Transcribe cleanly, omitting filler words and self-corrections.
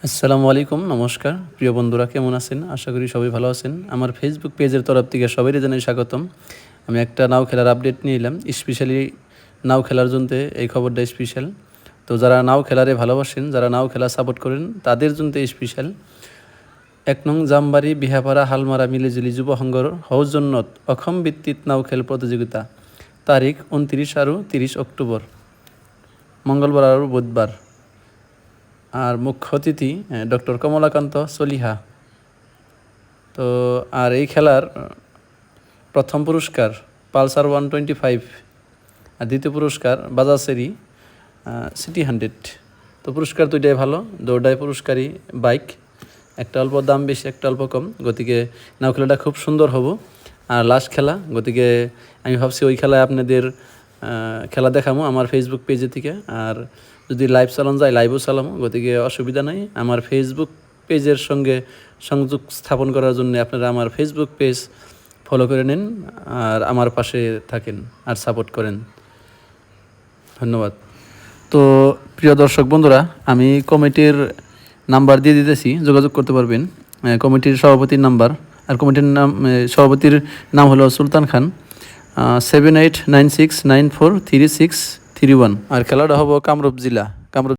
আসসালামু আলাইকুম, নমস্কার প্রিয় বন্ধুরা, কেমন আছেন? আশা করি সবাই ভালো আছেন। আমার ফেসবুক পেজের তরফ থেকে সবাইকে জানাই স্বাগতম। আমি একটা নাও খেলার আপডেট নিয়ে এলাম, স্পেশালি নাও খেলার জন্য এই খবরটা স্পেশাল। তো যারা নাও খেলারে ভালোবাসেন, যারা নাও খেলা সাপোর্ট করেন, তাদের জন্য স্পেশাল। 1 নং জামবাড়ি বিহাপাড়া হালমারা মিলেজুলি যুব সংঘর সৌজন্যত অসম ভিত্তিক নাও খেল প্রতিযোগিতা, তারিখ 29 আর 30 অক্টোবর, মঙ্গলবার আর বুধবার। আর মুখ্য অতিথি ডক্টর কমলাকান্ত চলিহা। তো আর এই খেলার প্রথম পুরস্কার পালসার 125, আর দ্বিতীয় পুরস্কার বাজাজ CT100। তো পুরস্কার দুইটাই ভালো, দুটাই পুরস্কারই বাইক, একটা অল্প দাম বেশি, একটা অল্প কম। গতিকে নাও খেলাটা খুব সুন্দর হবো। আর লাস্ট খেলা, গতিকে আমি ভাবছি ওই খেলায় আপনাদের খেলা দেখামো আমার ফেসবুক পেজে থেকে। আর যদি লাইভ চালানো যায় লাইভও চালামো, গতিকে অসুবিধা নাই। আমার ফেসবুক পেজের সঙ্গে সংযোগ স্থাপন করার জন্য আপনারা আমার ফেসবুক পেজ ফলো করে নিন আর আমার পাশে থাকেন আর সাপোর্ট করেন। ধন্যবাদ। তো প্রিয় দর্শক বন্ধুরা, আমি কমিটির নাম্বার দিয়ে দিতেছি, যোগাযোগ করতে পারবেন। কমিটির সভাপতির নাম্বার, আর কমিটির সভাপতির নাম হলো সুলতান খান। 7896943631। আর খেলাটা হবো কামরূপ জেলা, কামরূপ